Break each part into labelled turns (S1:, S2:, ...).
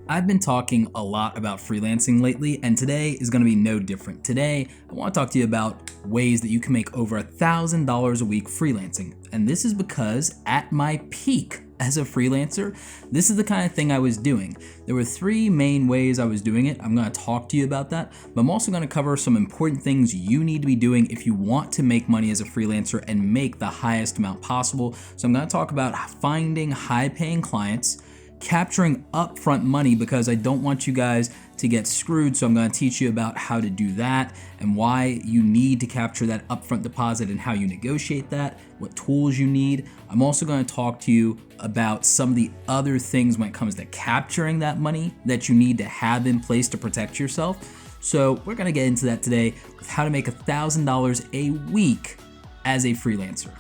S1: I've been talking a lot about freelancing lately, and today is going to be no different. Today, I want to talk to you about ways that you can make over $1,000 a week freelancing. And this is because at my peak as a freelancer, this is the kind of thing I was doing. There were three main ways I was doing it. I'm going to talk to you about that, but I'm also going to cover some important things you need to be doing if you want to make money as a freelancer and make the highest amount possible. So I'm going to talk about finding high-paying clients, capturing upfront money because I don't want you guys to get screwed. So I'm going to teach you about how to do that and why you need to capture that upfront deposit and how you negotiate that, what tools you need. I'm also going to talk to you about some of the other things when it comes to capturing that money that you need to have in place to protect yourself. So we're going to get into that today with how to make $1,000 a week as a freelancer.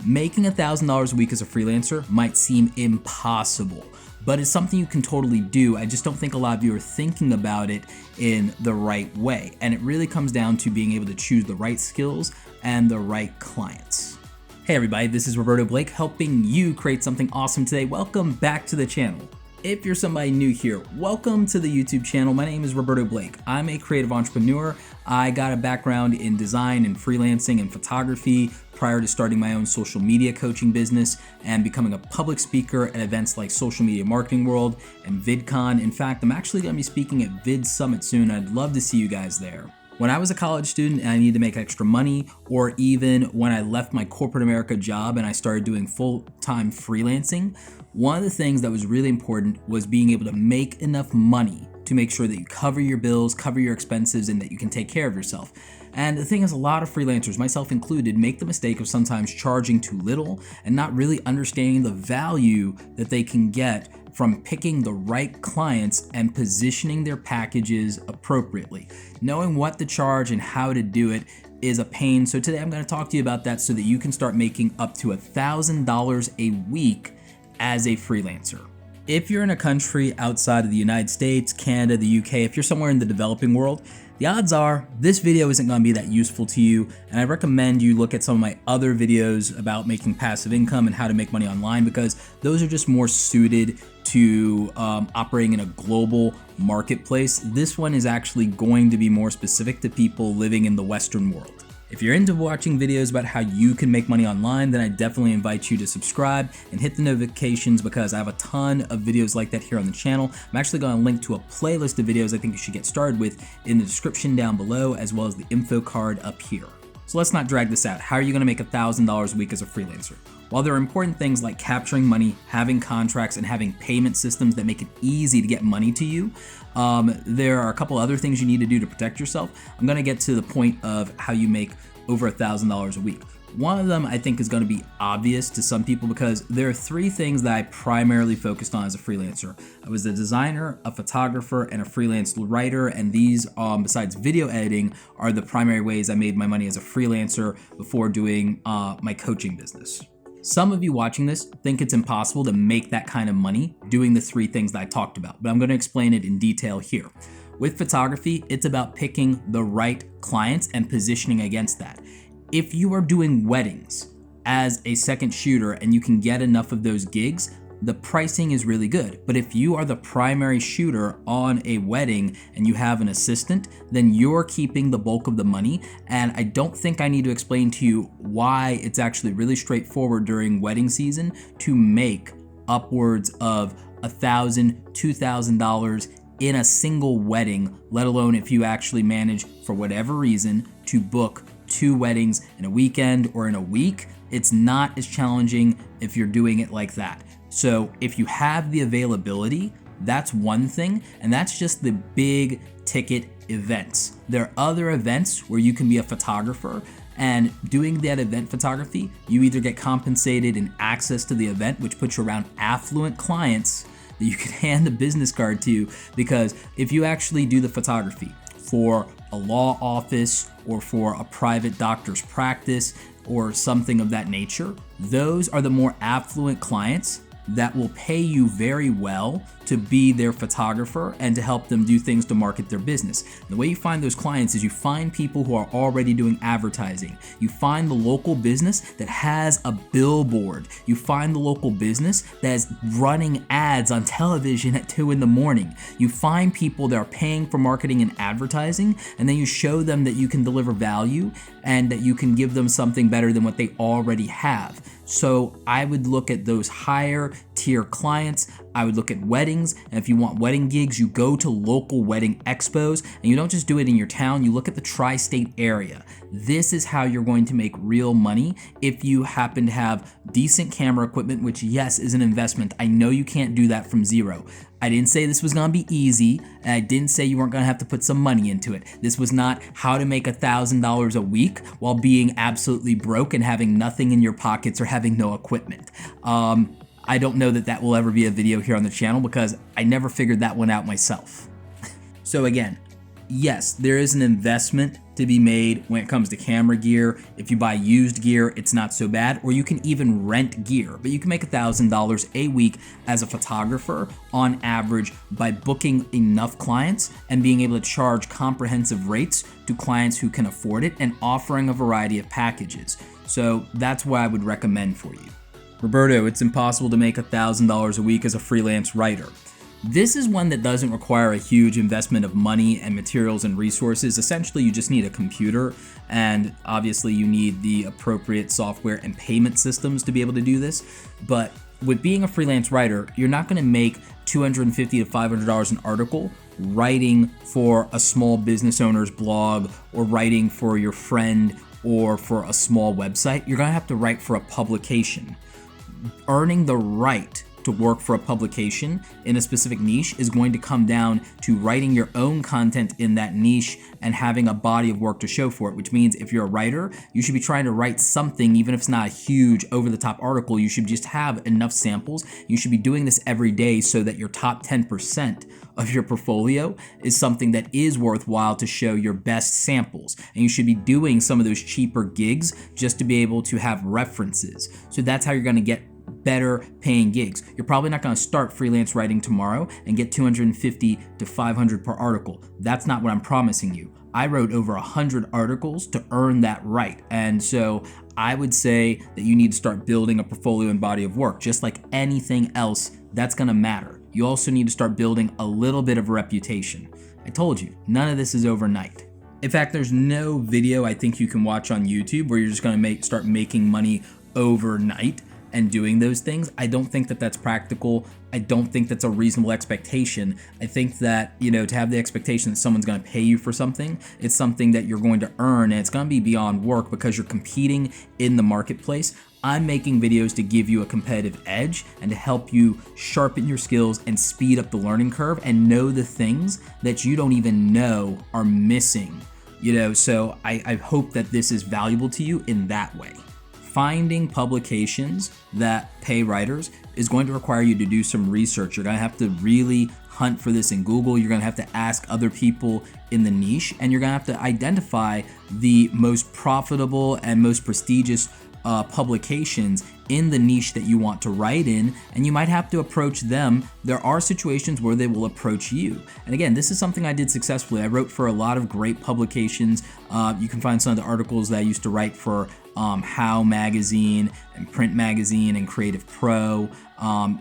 S1: Making $1,000 a week as a freelancer might seem impossible, but it's something you can totally do. I just don't think a lot of you are thinking about it in the right way. And it really comes down to being able to choose the right skills and the right clients. Hey everybody, this is Roberto Blake helping you create something awesome today. Welcome back to the channel. If you're somebody new here, welcome to the YouTube channel. My name is Roberto Blake. I'm a creative entrepreneur. I got a background in design and freelancing and photography prior to starting my own social media coaching business and becoming a public speaker at events like Social Media Marketing World and VidCon. In fact, I'm actually going to be speaking at Vid Summit soon. I'd love to see you guys there. When I was a college student and I needed to make extra money, or even when I left my corporate America job and I started doing full-time freelancing, one of the things that was really important was being able to make enough money to make sure that you cover your bills, cover your expenses, and that you can take care of yourself. And the thing is, a lot of freelancers, myself included, make the mistake of sometimes charging too little and not really understanding the value that they can get from picking the right clients and positioning their packages appropriately. Knowing what to charge and how to do it is a pain. So today I'm going to talk to you about that so that you can start making up to $1,000 a week as a freelancer. If you're in a country outside of the United States, Canada, the UK, if you're somewhere in the developing world, the odds are this video isn't going to be that useful to you, and I recommend you look at some of my other videos about making passive income and how to make money online, because those are just more suited to operating in a global marketplace. This one is actually going to be more specific to people living in the Western world. If you're into watching videos about how you can make money online, then I definitely invite you to subscribe and hit the notifications, because I have a ton of videos like that here on the channel. I'm actually going to link to a playlist of videos I think you should get started with in the description down below, as well as the info card up here. So let's not drag this out. How are you going to make $1,000 a week as a freelancer? While there are important things like capturing money, having contracts, and having payment systems that make it easy to get money to you, there are a couple other things you need to do to protect yourself. I'm going to get to the point of how you make over $1,000 a week. One of them I think is going to be obvious to some people, because there are three things that I primarily focused on as a freelancer. I was a designer, a photographer, and a freelance writer, and these, besides video editing, are the primary ways I made my money as a freelancer before doing my coaching business. Some of you watching this think it's impossible to make that kind of money doing the three things that I talked about, but I'm going to explain it in detail here. With photography, it's about picking the right clients and positioning against that. If you are doing weddings as a second shooter and you can get enough of those gigs, the pricing is really good. But if you are the primary shooter on a wedding and you have an assistant, then you're keeping the bulk of the money. And I don't think I need to explain to you why it's actually really straightforward during wedding season to make upwards of $1,000, $2,000 in a single wedding, let alone if you actually manage, for whatever reason, to book 2 weddings in a weekend or in a week. It's not as challenging if you're doing it like that. So if you have the availability, that's one thing, and that's just the big ticket events. There are other events where you can be a photographer, and doing that event photography, you either get compensated in access to the event, which puts you around affluent clients that you can hand a business card to, because if you actually do the photography for a law office or for a private doctor's practice or something of that nature, those are the more affluent clients that will pay you very well to be their photographer and to help them do things to market their business. The way you find those clients is you find people who are already doing advertising. You find the local business that has a billboard. You find the local business that is running ads on television at 2 in the morning. You find people that are paying for marketing and advertising, and then you show them that you can deliver value and that you can give them something better than what they already have. So I would look at those higher tier clients. I would look at weddings, and if you want wedding gigs, you go to local wedding expos, and you don't just do it in your town, you look at the tri-state area. This is how you're going to make real money if you happen to have decent camera equipment, which yes is an investment. I know you can't do that from zero. I didn't say this was gonna be easy, and I didn't say you weren't gonna have to put some money into it. This was not how to make $1,000 a week while being absolutely broke and having nothing in your pockets or having no equipment. I don't know that that will ever be a video here on the channel because I never figured that one out myself. So again, yes, there is an investment to be made when it comes to camera gear. If you buy used gear, it's not so bad, or you can even rent gear, but you can make $1,000 a week as a photographer on average by booking enough clients and being able to charge comprehensive rates to clients who can afford it and offering a variety of packages. So that's what I would recommend for you. Roberto, it's impossible to make $1,000 a week as a freelance writer. This is one that doesn't require a huge investment of money and materials and resources. Essentially, you just need a computer, and obviously you need the appropriate software and payment systems to be able to do this. But with being a freelance writer, you're not gonna make $250 to $500 an article writing for a small business owner's blog or writing for your friend or for a small website. You're gonna have to write for a publication. Earning the right to work for a publication in a specific niche is going to come down to writing your own content in that niche and having a body of work to show for it, which means if you're a writer, you should be trying to write something, even if it's not a huge over-the-top article. You should just have enough samples. You should be doing this every day so that your top 10% of your portfolio is something that is worthwhile to show your best samples. And you should be doing some of those cheaper gigs just to be able to have references. So that's how you're gonna get better paying gigs. You're probably not going to start freelance writing tomorrow and get $250 to $500 per article. That's not what I'm promising you. I wrote over 100 articles to earn that right. And so I would say that you need to start building a portfolio and body of work. Just like anything else, that's going to matter. You also need to start building a little bit of a reputation. I told you, none of this is overnight. In fact, there's no video I think you can watch on YouTube where you're just going to start making money overnight and doing those things. I don't think that that's practical. I don't think that's a reasonable expectation. I think that, you know, to have the expectation that someone's gonna pay you for something, it's something that you're going to earn, and it's gonna be beyond work because you're competing in the marketplace. I'm making videos to give you a competitive edge and to help you sharpen your skills and speed up the learning curve and know the things that you don't even know are missing. You know, so I hope that this is valuable to you in that way. Finding publications that pay writers is going to require you to do some research. You're gonna have to really hunt for this in Google. You're gonna have to ask other people in the niche, and you're gonna have to identify the most profitable and most prestigious publications in the niche that you want to write in, and you might have to approach them. There are situations where they will approach you. And again, this is something I did successfully. I wrote for a lot of great publications. You can find some of the articles that I used to write for How Magazine and Print Magazine and Creative Pro.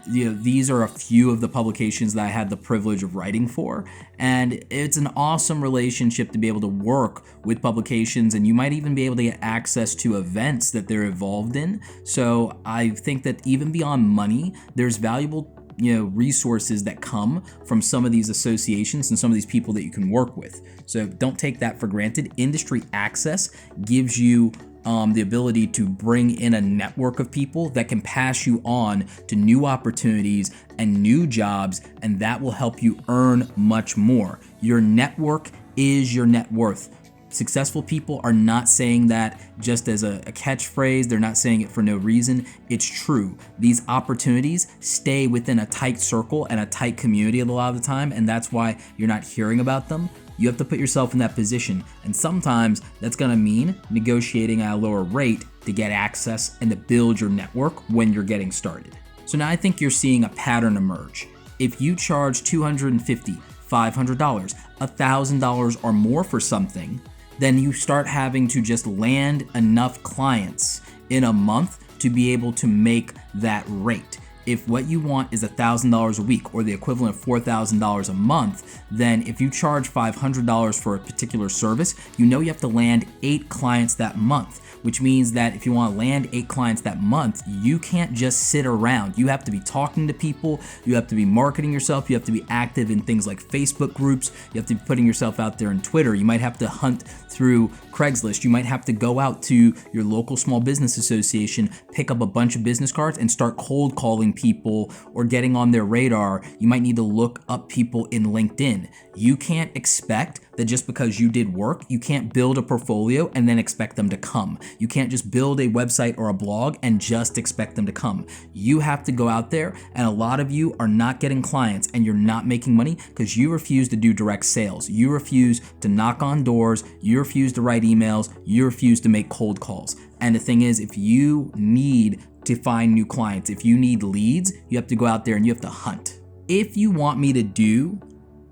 S1: You know, these are a few of the publications that I had the privilege of writing for, and it's an awesome relationship to be able to work with publications, and you might even be able to get access to events that they're involved in. So I think that even beyond money, there's valuable, you know, resources that come from some of these associations and some of these people that you can work with. So don't take that for granted. Industry access gives you the ability to bring in a network of people that can pass you on to new opportunities and new jobs, and that will help you earn much more. Your network is your net worth. Successful people are not saying that just as a catchphrase. They're not saying it for no reason. It's true. These opportunities stay within a tight circle and a tight community a lot of the time, and that's why you're not hearing about them. You have to put yourself in that position, and sometimes that's gonna mean negotiating at a lower rate to get access and to build your network when you're getting started. So now I think you're seeing a pattern emerge. If you charge $250, $500, $1,000 or more for something, then you start having to just land enough clients in a month to be able to make that rate. If what you want is $1,000 a week or the equivalent of $4,000 a month, then if you charge $500 for a particular service, you know you have to land 8 clients that month, which means that if you want to land 8 clients that month, you can't just sit around. You have to be talking to people, you have to be marketing yourself, you have to be active in things like Facebook groups, you have to be putting yourself out there on Twitter, you might have to hunt through Craigslist, you might have to go out to your local small business association, pick up a bunch of business cards and start cold calling people or getting on their radar. You might need to look up people in LinkedIn. You can't expect that just because you did work, you can't build a portfolio and then expect them to come. You can't just build a website or a blog and just expect them to come. You have to go out there, and a lot of you are not getting clients and you're not making money because you refuse to do direct sales. You refuse to knock on doors, you refuse to write emails, you refuse to make cold calls. And the thing is, if you need to find new clients, if you need leads, you have to go out there and you have to hunt. If you want me to do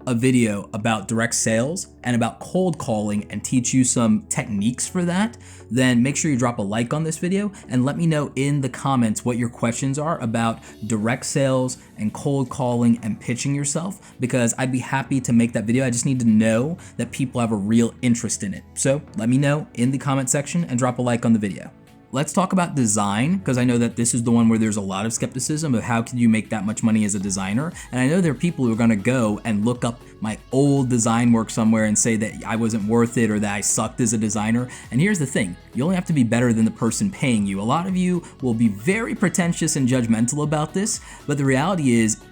S1: a video about direct sales and about cold calling and teach you some techniques for that, then make sure you drop a like on this video and let me know in the comments what your questions are about direct sales and cold calling and pitching yourself, because I'd be happy to make that video. I just need to know that people have a real interest in it. So let me know in the comment section and drop a like on the video. Let's talk about design, because I know that this is the one where there's a lot of skepticism of how can you make that much money as a designer. And I know there are people who are going to go and look up my old design work somewhere and say that I wasn't worth it or that I sucked as a designer. And here's the thing, you only have to be better than the person paying you. A lot of you will be very pretentious and judgmental about this, but the reality is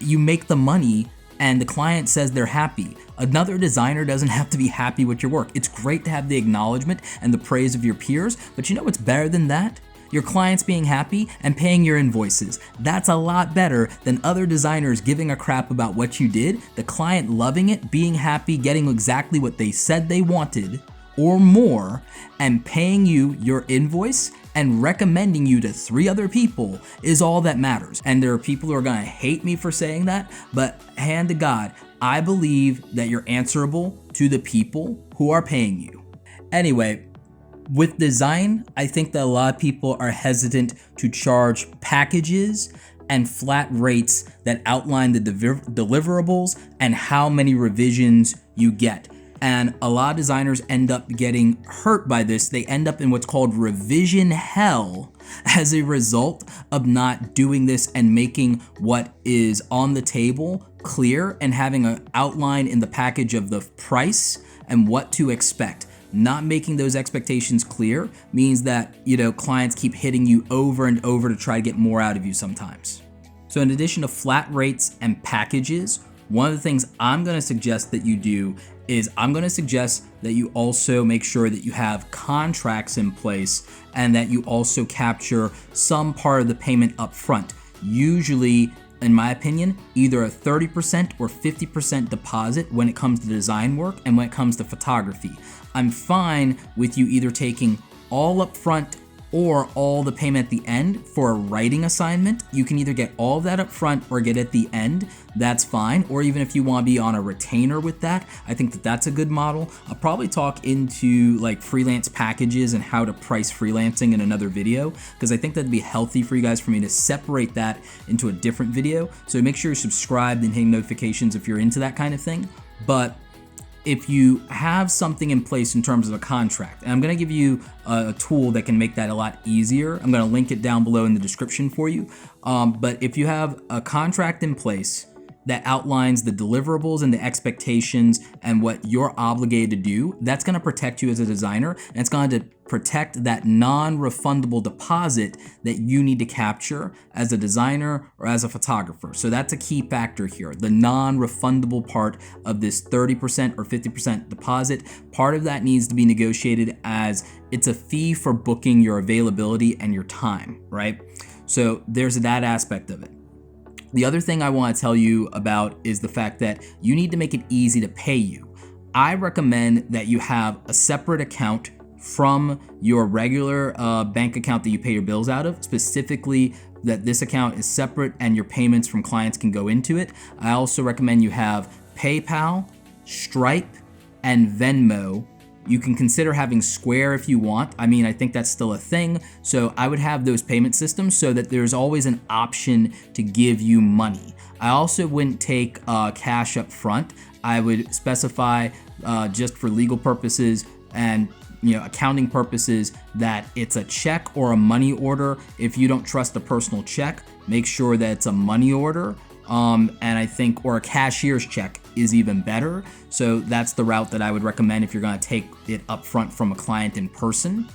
S1: you make the money and the client says they're happy. Another designer doesn't have to be happy with your work. It's great to have the acknowledgement and the praise of your peers, but you know what's better than that? Your clients being happy and paying your invoices. That's a lot better than other designers giving a crap about what you did, the client loving it, being happy, getting exactly what they said they wanted or more, and paying you your invoice and recommending you to 3 other people is all that matters. And there are people who are gonna hate me for saying that, but hand to God, I believe that you're answerable to the people who are paying you. Anyway, with design, I think that a lot of people are hesitant to charge packages and flat rates that outline the deliverables and how many revisions you get. And a lot of designers end up getting hurt by this. They end up in what's called revision hell as a result of not doing this and making what is on the table clear and having an outline in the package of the price and what to expect. Not making those expectations clear means that, clients keep hitting you over and over to try to get more out of you sometimes. So in addition to flat rates and packages, one of the things I'm going to suggest that you do is I'm going to suggest that you also make sure that you have contracts in place and that you also capture some part of the payment up front. Usually, in my opinion, either a 30% or 50% deposit when it comes to design work and when it comes to photography. I'm fine with you either taking all up front or all the payment at the end for a writing assignment. You can either get all of that up front or get at the end. That's fine. Or even if you want to be on a retainer with that, I think that that's a good model. I'll probably talk into like freelance packages and how to price freelancing in another video, because I think that'd be healthy for you guys for me to separate that into a different video. So make sure you're subscribed and hitting notifications if you're into that kind of thing. But if you have something in place in terms of a contract, and I'm going to give you a tool that can make that a lot easier. I'm going to link it down below in the description for you. But if you have a contract in place that outlines the deliverables and the expectations and what you're obligated to do, that's going to protect you as a designer, and it's going to protect that non-refundable deposit that you need to capture as a designer or as a photographer. So that's a key factor here, the non-refundable part of this 30% or 50% deposit. Part of that needs to be negotiated as it's a fee for booking your availability and your time, right? So there's that aspect of it. The other thing I want to tell you about is the fact that you need to make it easy to pay you. I recommend that you have a separate account from your regular bank account that you pay your bills out of, specifically that this account is separate and your payments from clients can go into it. I also recommend you have PayPal, Stripe, and Venmo. You can consider having Square if you want. I mean, I think that's still a thing. So I would have those payment systems so that there's always an option to give you money. I also wouldn't take cash up front. I would specify just for legal purposes and accounting purposes that it's a check or a money order. If you don't trust a personal check, make sure that it's a money order. And I think, or a cashier's check is even better. So that's the route that I would recommend if you're gonna take it up front from a client in person.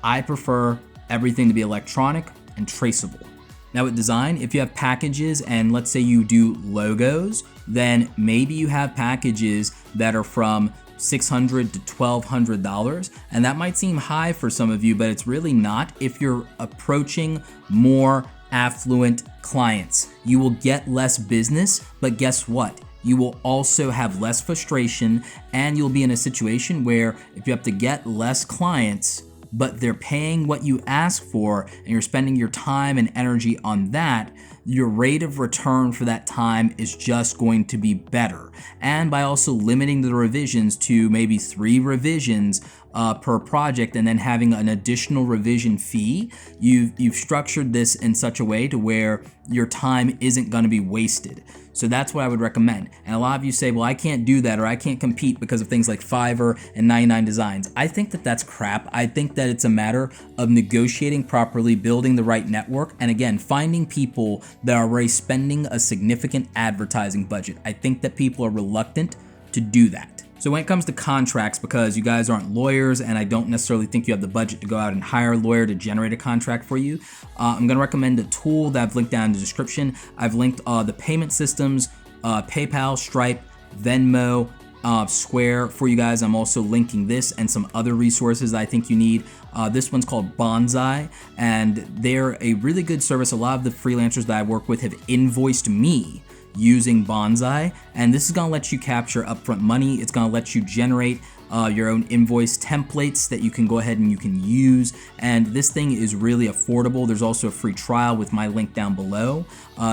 S1: I prefer everything to be electronic and traceable. Now with design, if you have packages and let's say you do logos, then maybe you have packages that are from $600 to $1,200, and that might seem high for some of you, but it's really not if you're approaching more affluent clients. You will get less business, but guess what? You will also have less frustration, and you'll be in a situation where if you have to get less clients, but they're paying what you ask for, and you're spending your time and energy on that, your rate of return for that time is just going to be better. And by also limiting the revisions to maybe 3 revisions per project and then having an additional revision fee, you've structured this in such a way to where your time isn't going to be wasted. So that's what I would recommend. And a lot of you say, well, I can't do that or I can't compete because of things like Fiverr and 99 Designs. I think that that's crap. I think that it's a matter of negotiating properly, building the right network, and again, finding people that are already spending a significant advertising budget. I think that people are reluctant to do that. So when it comes to contracts, because you guys aren't lawyers and I don't necessarily think you have the budget to go out and hire a lawyer to generate a contract for you, I'm gonna recommend a tool that I've linked down in the description. I've linked the payment systems, PayPal, Stripe, Venmo, Square for you guys. I'm also linking this and some other resources I think you need. This one's called BONSAI, and they're a really good service. A lot of the freelancers that I work with have invoiced me using BONSAI, and this is gonna let you capture upfront money. It's gonna let you generate your own invoice templates that you can go ahead and you can use, and this thing is really affordable. There's also a free trial with my link down below.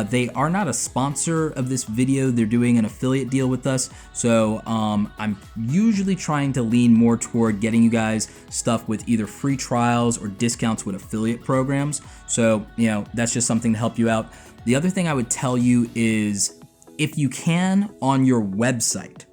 S1: They are not a sponsor of this video. They're doing an affiliate deal with us, so I'm usually trying to lean more toward getting you guys stuff with either free trials or discounts with affiliate programs. So that's just something to help you out. The other thing I would tell you is if you can on your website,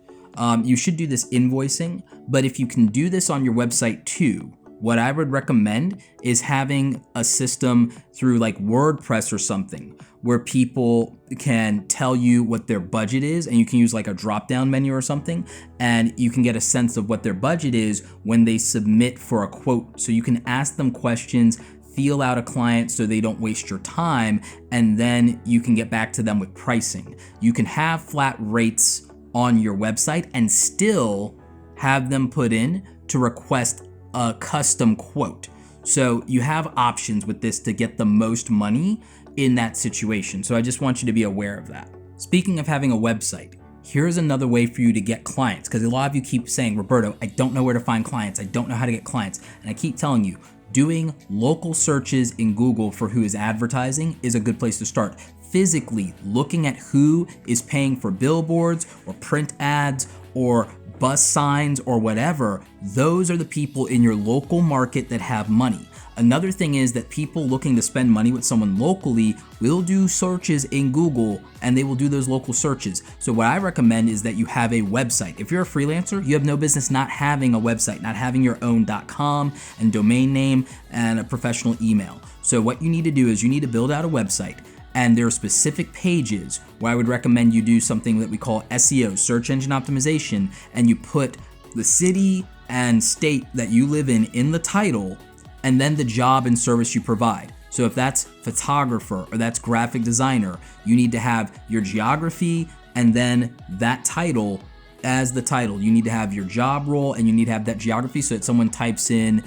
S1: you should do this invoicing, but if you can do this on your website too, what I would recommend is having a system through like WordPress or something where people can tell you what their budget is, and you can use like a drop-down menu or something, and you can get a sense of what their budget is when they submit for a quote. So you can ask them questions, feel out a client so they don't waste your time, and then you can get back to them with pricing. You can have flat rates on your website and still have them put in to request a custom quote. So you have options with this to get the most money in that situation. So I just want you to be aware of that. Speaking of having a website, here's another way for you to get clients, because a lot of you keep saying, Roberto, I don't know where to find clients. I don't know how to get clients. And I keep telling you, doing local searches in Google for who is advertising is a good place to start. Physically looking at who is paying for billboards or print ads or bus signs or whatever, those are the people in your local market that have money. Another thing is that people looking to spend money with someone locally will do searches in Google, and they will do those local searches. So what I recommend is that you have a website. If you're a freelancer, you have no business not having a website, not having your own .com and domain name and a professional email. So what you need to do is you need to build out a website, and there are specific pages where I would recommend you do something that we call SEO, search engine optimization, and you put the city and state that you live in the title, and then the job and service you provide. So if that's photographer or that's graphic designer, you need to have your geography and then that title as the title. You need to have your job role and you need to have that geography so that someone types in,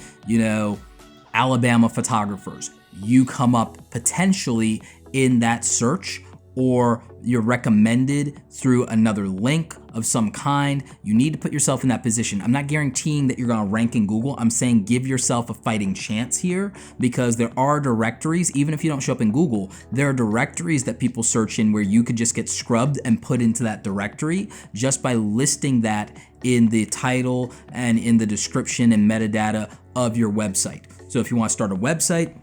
S1: Alabama photographers. You come up potentially in that search or you're recommended through another link of some kind, you need to put yourself in that position. I'm not guaranteeing that you're gonna rank in Google. I'm saying give yourself a fighting chance here, because there are directories, even if you don't show up in Google, there are directories that people search in where you could just get scrubbed and put into that directory just by listing that in the title and in the description and metadata of your website. So if you want to start a website,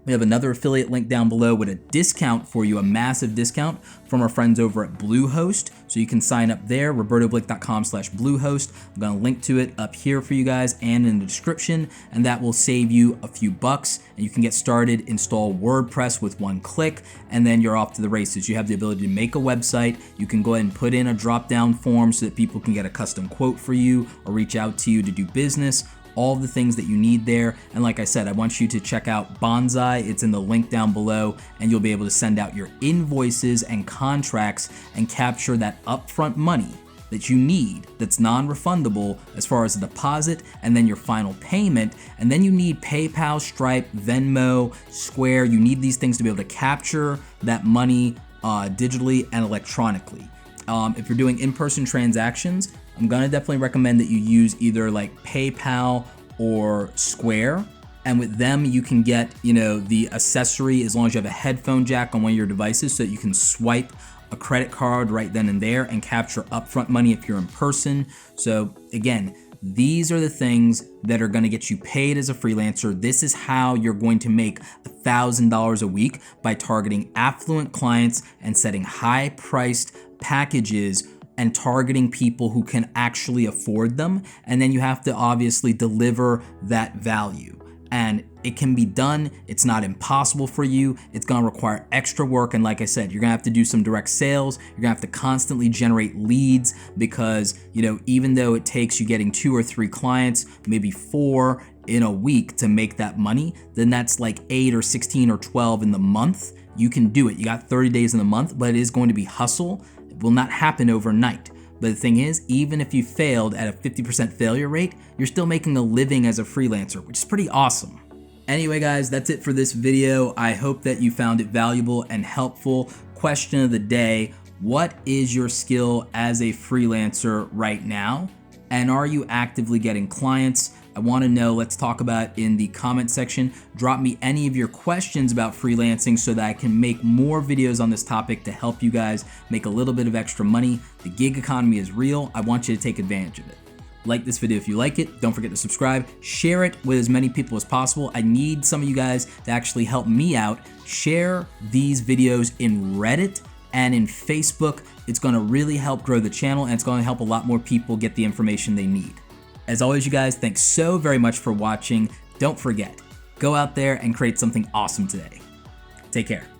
S1: we have another affiliate link down below with a discount for you, a massive discount from our friends over at Bluehost. So you can sign up there, robertoblake.com/Bluehost. I'm gonna link to it up here for you guys and in the description, and that will save you a few bucks, and you can get started, install WordPress with one click, and then you're off to the races. You have the ability to make a website. You can go ahead and put in a drop-down form so that people can get a custom quote for you or reach out to you to do business. All the things that you need there. And like I said, I want you to check out BONSAI. It's in the link down below, and you'll be able to send out your invoices and contracts and capture that upfront money that you need that's non-refundable as far as a deposit and then your final payment. And then you need PayPal, Stripe, Venmo, Square. You need these things to be able to capture that money digitally and electronically. If you're doing in-person transactions, I'm gonna definitely recommend that you use either like PayPal or Square. And with them, you can get, the accessory as long as you have a headphone jack on one of your devices, so that you can swipe a credit card right then and there and capture upfront money if you're in person. So again, these are the things that are gonna get you paid as a freelancer. This is how you're going to make $1,000 a week, by targeting affluent clients and setting high-priced packages and targeting people who can actually afford them. And then you have to obviously deliver that value. And it can be done. It's not impossible for you. It's gonna require extra work. And like I said, you're gonna have to do some direct sales. You're gonna have to constantly generate leads, because, even though it takes you getting 2 or 3 clients, maybe 4 in a week to make that money, then that's like 8 or 16 or 12 in the month. You can do it. You got 30 days in the month, but it is going to be hustle. It will not happen overnight. But the thing is, even if you failed at a 50% failure rate, you're still making a living as a freelancer, which is pretty awesome. Anyway, guys, that's it for this video. I hope that you found it valuable and helpful. Question of the day: what is your skill as a freelancer right now? And are you actively getting clients? I want to know. Let's talk about it in the comment section. Drop me any of your questions about freelancing so that I can make more videos on this topic to help you guys make a little bit of extra money. The gig economy is real. I want you to take advantage of it. Like this video if you like it. Don't forget to subscribe. Share it with as many people as possible. I need some of you guys to actually help me out. Share these videos in Reddit and in Facebook. It's going to really help grow the channel, and it's going to help a lot more people get the information they need. As always, you guys, thanks so very much for watching. Don't forget, go out there and create something awesome today. Take care.